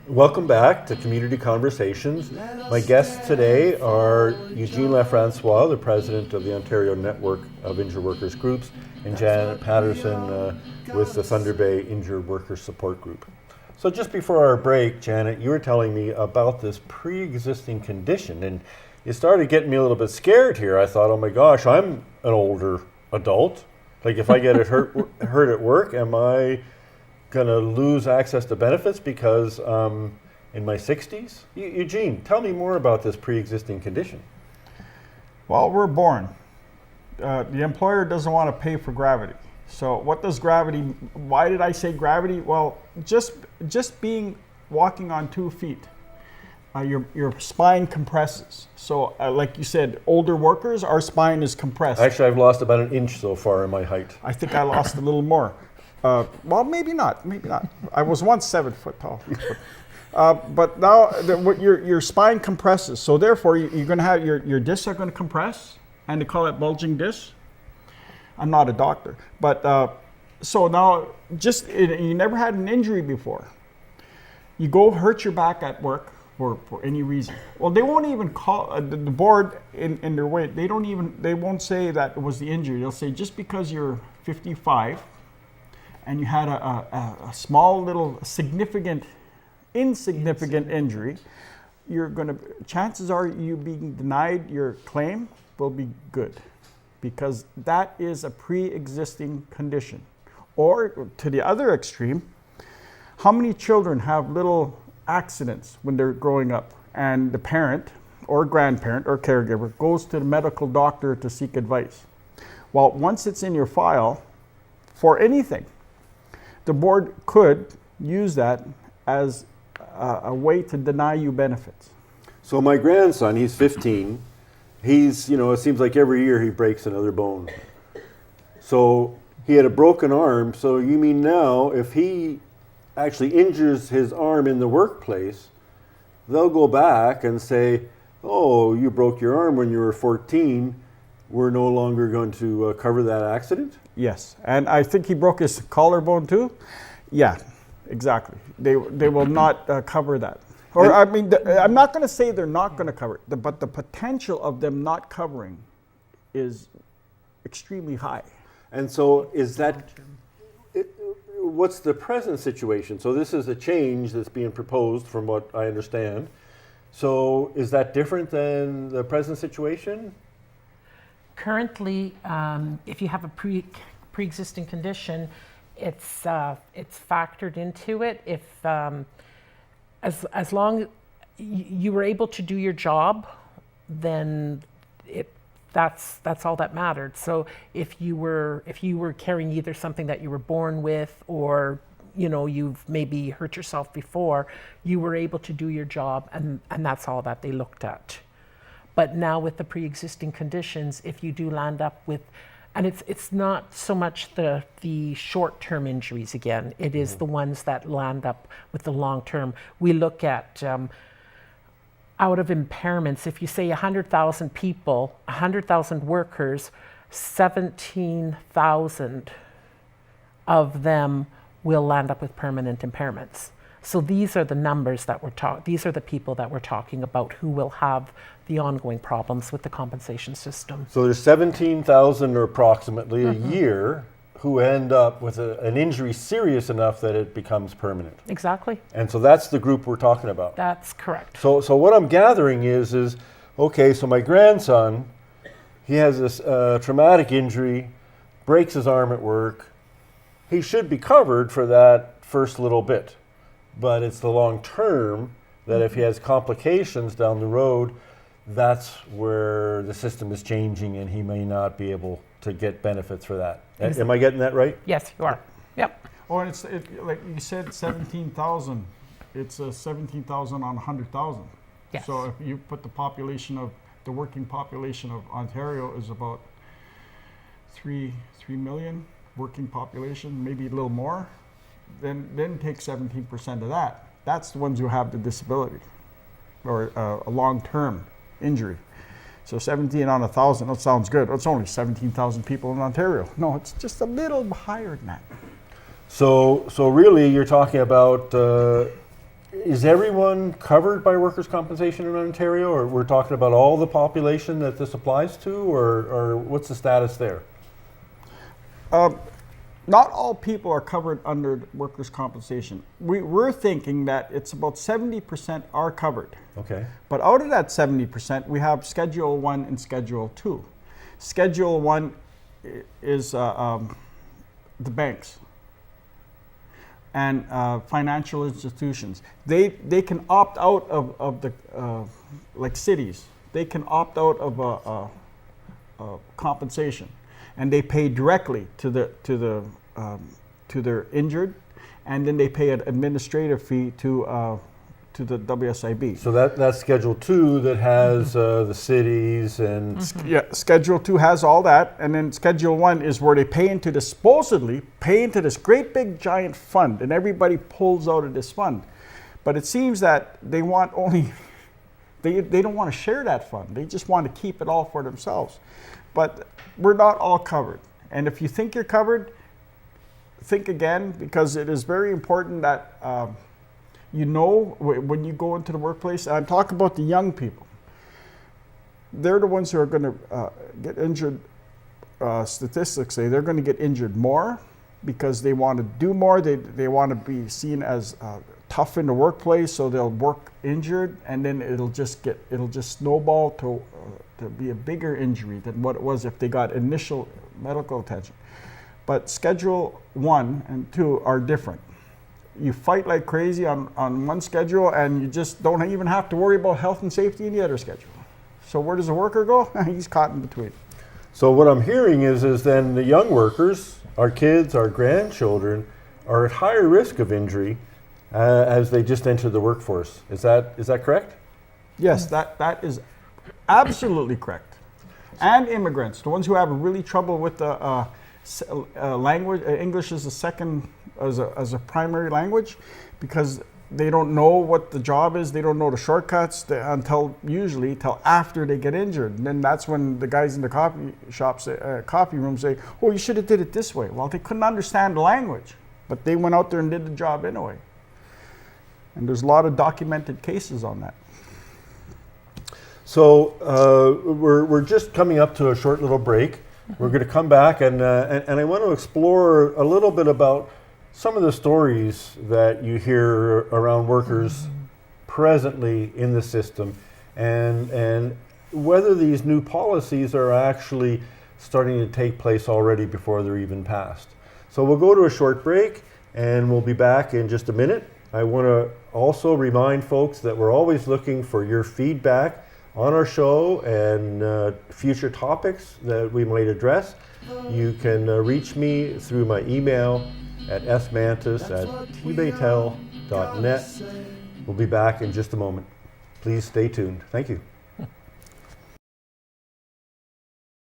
Welcome back to Community Conversations. My guests today are Eugene Lefrancois, the president of the Ontario Network of Injured Workers Groups, and Janet Paterson with the Thunder Bay Injured Workers Support Group. So just before our break, Janet, you were telling me about this pre-existing condition, and it started getting me a little bit scared here. I thought, oh my gosh, I'm an older adult. Like if I get it hurt at work, am I going to lose access to benefits because in my 60s? Eugene, tell me more about this pre-existing condition. Well, we're born. The employer doesn't want to pay for gravity. So what does gravity, why did I say gravity? Well, just walking on 2 feet, your spine compresses. So like you said, older workers, our spine is compressed. Actually, I've lost about 1 inch so far in my height. I think I lost a little more. Well, maybe not. I was once 7 foot tall. But now your spine compresses. So therefore, you're going to have your discs are going to compress, and they call it bulging discs. I'm not a doctor, but so now you never had an injury before. You go hurt your back at work for any reason. Well, they won't even call the board in their way. They won't say that it was the injury. They'll say just because you're 55. And you had a small little insignificant injury, chances are you being denied your claim will be good, because that is a pre-existing condition. Or to the other extreme, how many children have little accidents when they're growing up and the parent or grandparent or caregiver goes to the medical doctor to seek advice? Well, once it's in your file for anything, the board could use that as a way to deny you benefits. So my grandson, he's 15. It seems like every year he breaks another bone. So he had a broken arm. So you mean now if he actually injures his arm in the workplace, they'll go back and say, oh, you broke your arm when you were 14. We're no longer going to cover that accident? Yes, and I think he broke his collarbone too. Yeah, exactly. They will not cover that. Or I'm not going to say they're not going to cover it, but the potential of them not covering is extremely high. And so what's the present situation? So this is a change that's being proposed from what I understand. So is that different than the present situation? Currently, if you have a pre-existing condition, it's factored into it. If as long you were able to do your job, then that's all that mattered. So if you were carrying either something that you were born with, or you've maybe hurt yourself before, you were able to do your job, and that's all that they looked at. But now with the pre-existing conditions, if you do land up with, and it's not so much the short-term injuries again, it is the ones that land up with the long-term. We look at out of impairments, if you say 100,000 people, 100,000 workers, 17,000 of them will land up with permanent impairments. So these are the numbers that these are the people that we're talking about who will have the ongoing problems with the compensation system. So there's 17,000 or approximately a year who end up with an injury serious enough that it becomes permanent. Exactly. And so that's the group we're talking about. That's correct. So what I'm gathering is okay, so my grandson, he has this traumatic injury, breaks his arm at work. He should be covered for that first little bit. But it's the long term that if he has complications down the road, that's where the system is changing and he may not be able to get benefits for that. Am I getting that right? Yes, you are. Yep. Oh, and like you said, 17,000. It's 17,000 on 100,000. Yes. So if you put the working population of Ontario is about 3 million working population, maybe a little more. Then take 17% of that. That's the ones who have the disability or a long-term injury. So 17 on 1,000, that sounds good. It's only 17,000 people in Ontario. No, it's just a little higher than that. So really you're talking about is everyone covered by workers' compensation in Ontario, or we're talking about all the population that this applies to, or what's the status there? Not all people are covered under workers' compensation. We're thinking that it's about 70% are covered. Okay. But out of that 70%, we have Schedule 1 and Schedule 2. Schedule 1 is the banks and financial institutions. They can opt out of the, like cities, they can opt out of compensation, and they pay directly to their injured, and then they pay an administrative fee to the WSIB. So that's Schedule 2 that has the cities and... Yeah, Schedule 2 has all that, and then Schedule 1 is where they pay into this, supposedly pay into this great big giant fund, and everybody pulls out of this fund. But it seems that they want only, they don't want to share that fund. They just want to keep it all for themselves. But we're not all covered. And if you think you're covered, think again, because it is very important that you know when you go into the workplace. I'm talking about the young people. They're the ones who are going to get injured. Statistics say they're going to get injured more because they want to do more. They want to be seen as tough in the workplace, so they'll work injured, and then it'll just snowball to be a bigger injury than what it was if they got initial medical attention. But Schedule 1 and 2 are different. You fight like crazy on one schedule, and you just don't even have to worry about health and safety in the other schedule. So where does the worker go? He's caught in between. So what I'm hearing is then the young workers, our kids, our grandchildren, are at higher risk of injury as they just enter the workforce. Is that correct? Yes, that is absolutely correct. And immigrants, the ones who have really trouble with the language, English as a second, as a primary language, because they don't know what the job is, they don't know the shortcuts until after they get injured. And then that's when the guys in the coffee shops, coffee rooms say, "Oh, you should have did it this way." Well, they couldn't understand the language, but they went out there and did the job anyway. And there's a lot of documented cases on that. So we're just coming up to a short little break. We're going to come back and I want to explore a little bit about some of the stories that you hear around workers presently in the system, and whether these new policies are actually starting to take place already before they're even passed. So we'll go to a short break and we'll be back in just a minute. I want to also remind folks that we're always looking for your feedback on our show and future topics that we might address. You can reach me through my email at smantis@tbaytel.net. We'll be back in just a moment. Please stay tuned. Thank you.